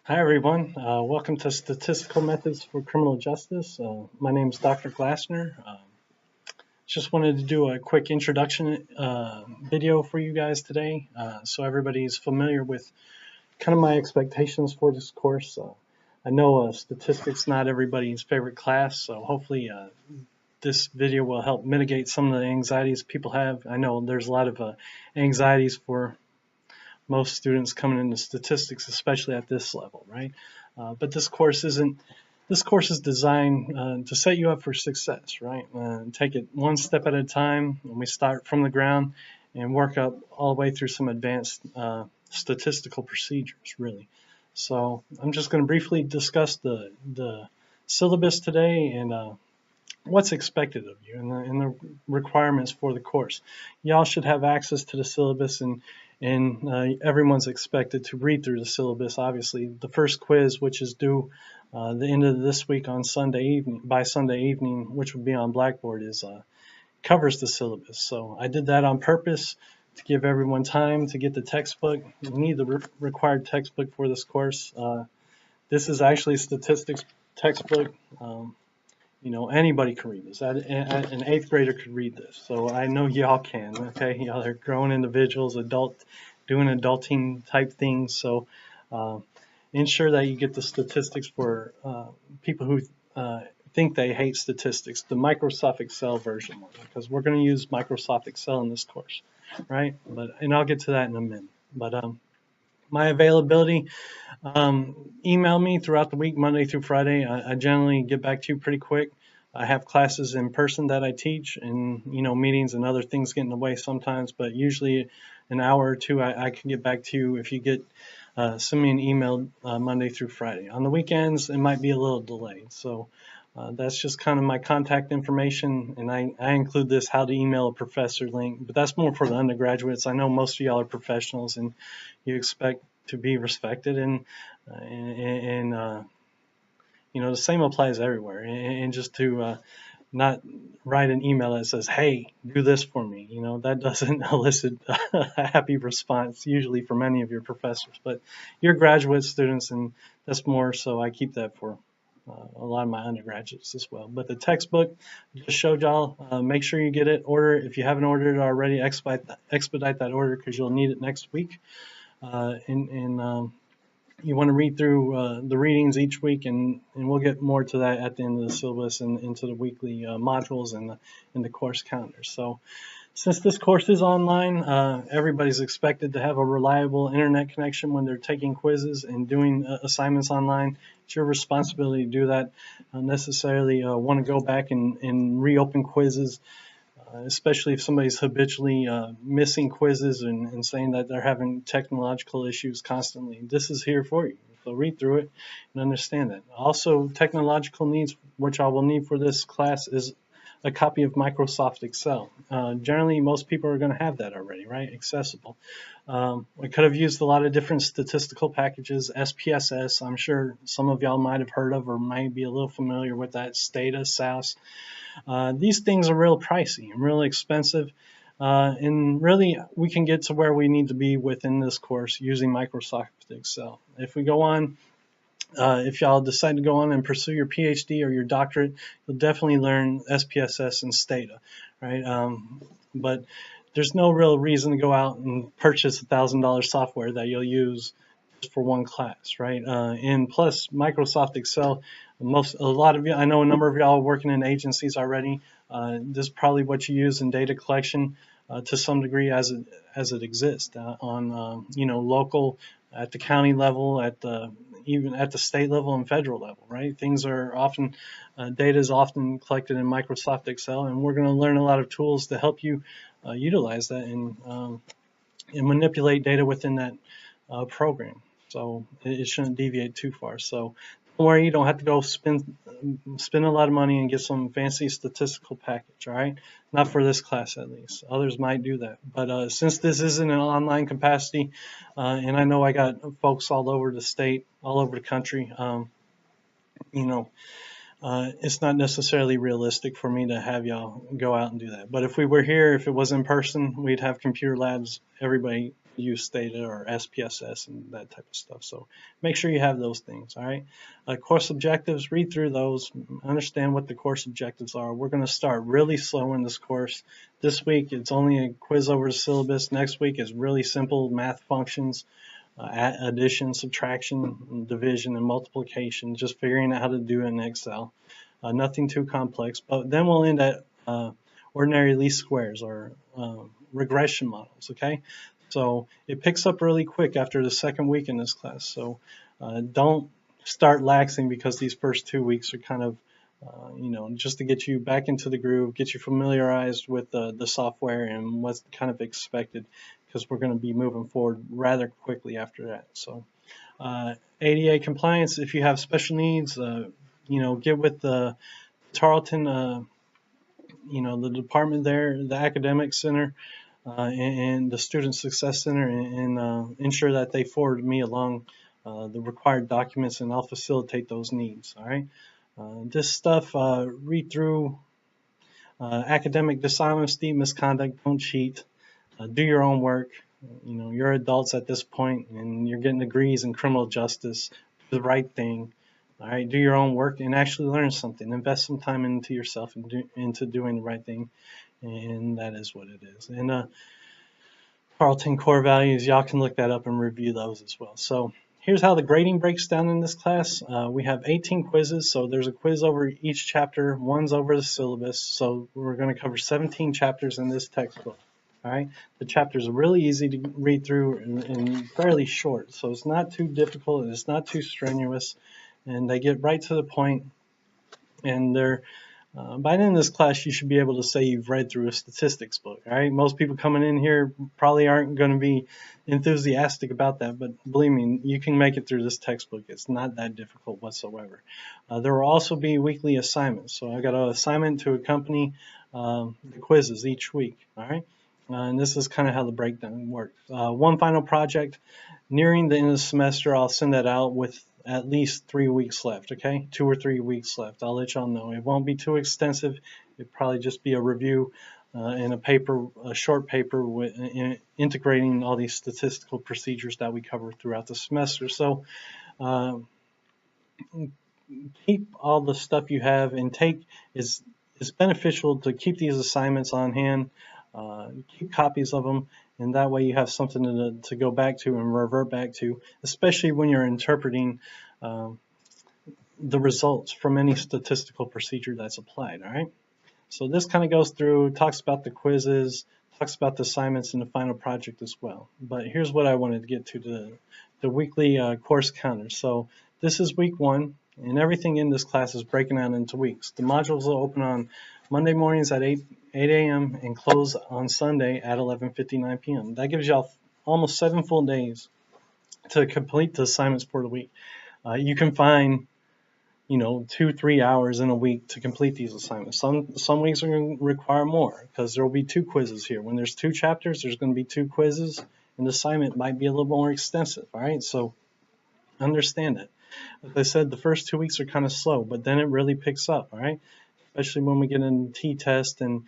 Hi, everyone. Welcome to Statistical Methods for Criminal Justice. My name is Dr. Glassner. Just wanted to do a quick introduction video for you guys today so everybody's familiar with kind of my expectations for this course. I know statistics not everybody's favorite class, so hopefully this video will help mitigate some of the anxieties people have. I know there's a lot of anxieties for most students coming into statistics, especially at this level, right? But this course isn't. This course is designed to set you up for success, right? Take it one step at a time, and we start from the ground and work up all the way through some advanced statistical procedures, really. So I'm just going to briefly discuss the syllabus today and what's expected of you and the requirements for the course. Y'all should have access to the syllabus, and everyone's expected to read through the syllabus. Obviously, the first quiz, which is due the end of this week on Sunday evening, by Sunday evening, which would be on Blackboard, is covers the syllabus. So I did that on purpose to give everyone time to get the textbook. You need the required textbook for this course. This is actually a statistics textbook. Anybody can read this. An eighth grader could read this. So I know y'all can, okay? Y'all are grown individuals, doing adulting type things. So ensure that you get the statistics for people who think they hate statistics, the Microsoft Excel version one, because we're going to use Microsoft Excel in this course, right? And I'll get to that in a minute. But my availability, email me throughout the week, Monday through Friday. I generally get back to you pretty quick. I have classes in person that I teach, and meetings and other things get in the way sometimes, but usually an hour or two I can get back to you if you get send me an email Monday through Friday. On the weekends it might be a little delayed, so that's just kind of my contact information, and I include this how to email a professor link, but that's more for the undergraduates. I know most of y'all are professionals and you expect to be respected, and the same applies everywhere. And just to not write an email that says, "Hey, do this for me," that doesn't elicit a happy response usually from any of your professors. But you're graduate students, and that's more so I keep that for a lot of my undergraduates as well. But the textbook just showed y'all. Make sure you get it. Order it if you haven't ordered it already. Expedite that order because you'll need it next week. You want to read through the readings each week, and we'll get more to that at the end of the syllabus and into the weekly modules and the course calendar. So since this course is online, everybody's expected to have a reliable internet connection when they're taking quizzes and doing assignments online. It's your responsibility to do that. Necessarily want to go back and reopen quizzes, especially if somebody's habitually missing quizzes and saying that they're having technological issues constantly. This is here for you. So read through it and understand that. Also, technological needs, which I will need for this class, is a copy of Microsoft Excel. Generally, most people are going to have that already, right? Accessible. We could have used a lot of different statistical packages. SPSS, I'm sure some of y'all might have heard of or might be a little familiar with that. Stata, SAS. These things are real pricey and really expensive. And really, we can get to where we need to be within this course using Microsoft Excel. If we go on, if y'all decide to go on and pursue your PhD or your doctorate, you'll definitely learn SPSS and Stata, right? But there's no real reason to go out and purchase $1,000 software that you'll use just for one class, right? And plus, Microsoft Excel, a lot of you, I know a number of y'all are working in agencies already. This is probably what you use in data collection to some degree as it exists on local, at the county level, even at the state level and federal level, right? Things are often, data is often collected in Microsoft Excel, and we're going to learn a lot of tools to help you utilize that and manipulate data within that program. So it shouldn't deviate too far. So don't worry, you don't have to go spend a lot of money and get some fancy statistical package, all right? Not for this class, at least. Others might do that. But since this isn't an online capacity, and I know I got folks all over the state, all over the country, it's not necessarily realistic for me to have y'all go out and do that. But if we were here, if it was in person, we'd have computer labs. Everybody use data or SPSS and that type of stuff. So make sure you have those things. All right. Course objectives, read through those, understand what the course objectives are. We're going to start really slow in this course. This week it's only a quiz over the syllabus. Next week is really simple math functions, addition, subtraction, division, and multiplication, just figuring out how to do it in Excel. Nothing too complex. But then we'll end at ordinary least squares or regression models, okay? So it picks up really quick after the second week in this class. So don't start laxing because these first 2 weeks are kind of, just to get you back into the groove, get you familiarized with the software and what's kind of expected, because we're going to be moving forward rather quickly after that. So ADA compliance, if you have special needs, get with the Tarleton, the department there, the academic center, and the student success center, and ensure that they forward me along the required documents, and I'll facilitate those needs. All right. This stuff, read through academic dishonesty, misconduct, don't cheat, do your own work. You're adults at this point, and you're getting degrees in criminal justice. Do the right thing. All right, do your own work and actually learn something. Invest some time into yourself and into doing the right thing, and that is what it is. And Tarleton core values, y'all can look that up and review those as well. So here's how the grading breaks down in this class. We have 18 quizzes, so there's a quiz over each chapter. One's over the syllabus, so we're going to cover 17 chapters in this textbook. All right, the chapters are really easy to read through and fairly short, so it's not too difficult, it's not too strenuous, and they get right to the point. And they're by the end of this class, you should be able to say you've read through a statistics book. All right, most people coming in here probably aren't going to be enthusiastic about that, but believe me, you can make it through this textbook. It's not that difficult whatsoever. There will also be weekly assignments, so I got an assignment to accompany the quizzes each week. All right. And this is kind of how the breakdown works. One final project nearing the end of the semester. I'll send that out with at least 3 weeks left, okay? 2 or 3 weeks left. I'll let y'all know. It won't be too extensive. It'll probably just be a review and a short paper integrating all these statistical procedures that we cover throughout the semester. So keep all the stuff you have and it's beneficial to keep these assignments on hand. Keep copies of them, and that way you have something to go back to and revert back to, especially when you're interpreting the results from any statistical procedure that's applied. All right. So this kind of goes through, talks about the quizzes, talks about the assignments and the final project as well. But here's what I wanted to get to, the weekly course counter. So this is week 1, and everything in this class is breaking out into weeks. The modules will open on Monday mornings at 8 a.m. and close on Sunday at 11:59 p.m. That gives y'all almost 7 full days to complete the assignments for the week. You can find 2-3 hours in a week to complete these assignments. Some weeks are going to require more because there will be 2 quizzes here. When there's 2 chapters, there's going to be 2 quizzes, and the assignment might be a little more extensive. All right, so understand that. As I said, the first 2 weeks are kind of slow, but then it really picks up. All right, especially when we get into t-test and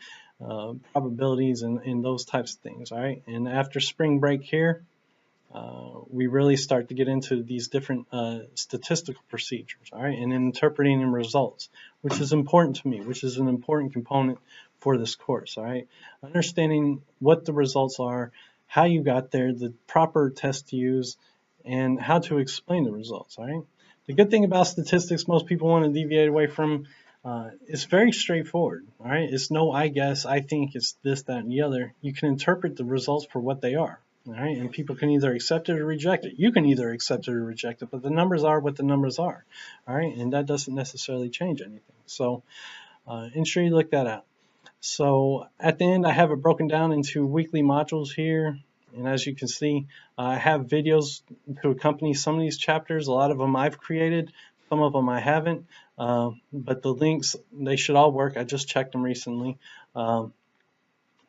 probabilities and those types of things. All right, and after spring break here, we really start to get into these different statistical procedures, all right, and interpreting and results, which is important to me, which is an important component for this course, all right. Understanding what the results are, how you got there, the proper test to use, and how to explain the results, all right. The good thing about statistics most people want to deviate away from, it's very straightforward, all right. It's no I guess, I think, it's this, that, and the other. You can interpret the results for what they are. All right, and people can either accept it or reject it. You can either accept it or reject it, but the numbers are what the numbers are. All right, and that doesn't necessarily change anything. So ensure you look that out. So at the end, I have it broken down into weekly modules here. And as you can see, I have videos to accompany some of these chapters. A lot of them I've created, some of them I haven't. But the links, they should all work. I just checked them recently.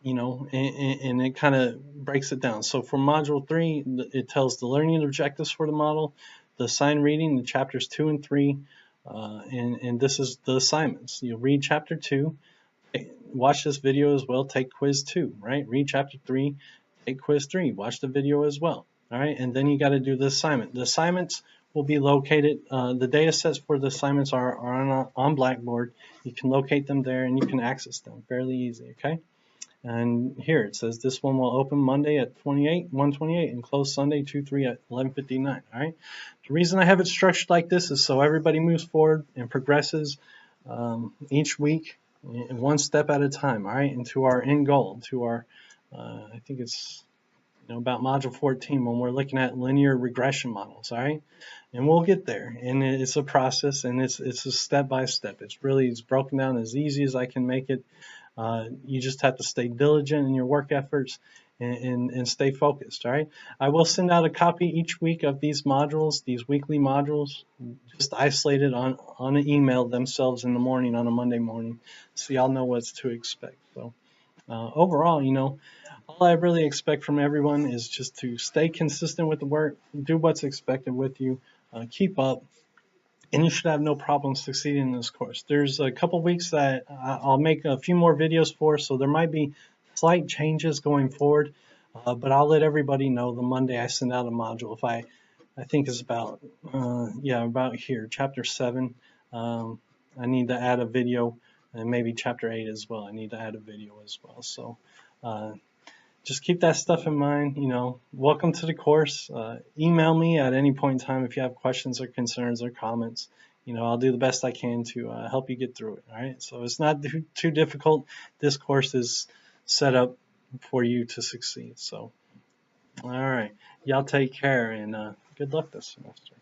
And it kind of breaks it down. So for module 3, it tells the learning objectives for the model, the assigned reading, the chapters 2 and 3, and this is the assignments. You'll read chapter 2, watch this video as well, take quiz 2, right? Read chapter 3, take quiz 3, watch the video as well. All right, and then you got to do the assignment. The assignments will be located, the data sets for the assignments are on Blackboard. You can locate them there and you can access them fairly easy, okay? And here it says this one will open Monday at 1:28 and close Sunday 2/3 at 11:59. All right. The reason I have it structured like this is so everybody moves forward and progresses each week one step at a time. All right, into our end goal, to our I think it's about module 14 when we're looking at linear regression models. All right, and we'll get there. And it's a process, and it's a step by step. It's broken down as easy as I can make it. You just have to stay diligent in your work efforts and stay focused, all right? I will send out a copy each week of these modules, these weekly modules, just isolated on an email themselves in the morning on a Monday morning, so y'all know what to expect. So overall, all I really expect from everyone is just to stay consistent with the work, do what's expected with you, keep up, and you should have no problem succeeding in this course. There's a couple weeks that I'll make a few more videos for, so there might be slight changes going forward, but I'll let everybody know the Monday I send out a module. If I think it's about, about here, chapter 7, I need to add a video, and maybe chapter 8 as well. I need to add a video as well. So just keep that stuff in mind. Welcome to the course. Email me at any point in time if you have questions or concerns or comments. I'll do the best I can to help you get through it. All right. So it's not too difficult. This course is set up for you to succeed. So, all right. Y'all take care and good luck this semester.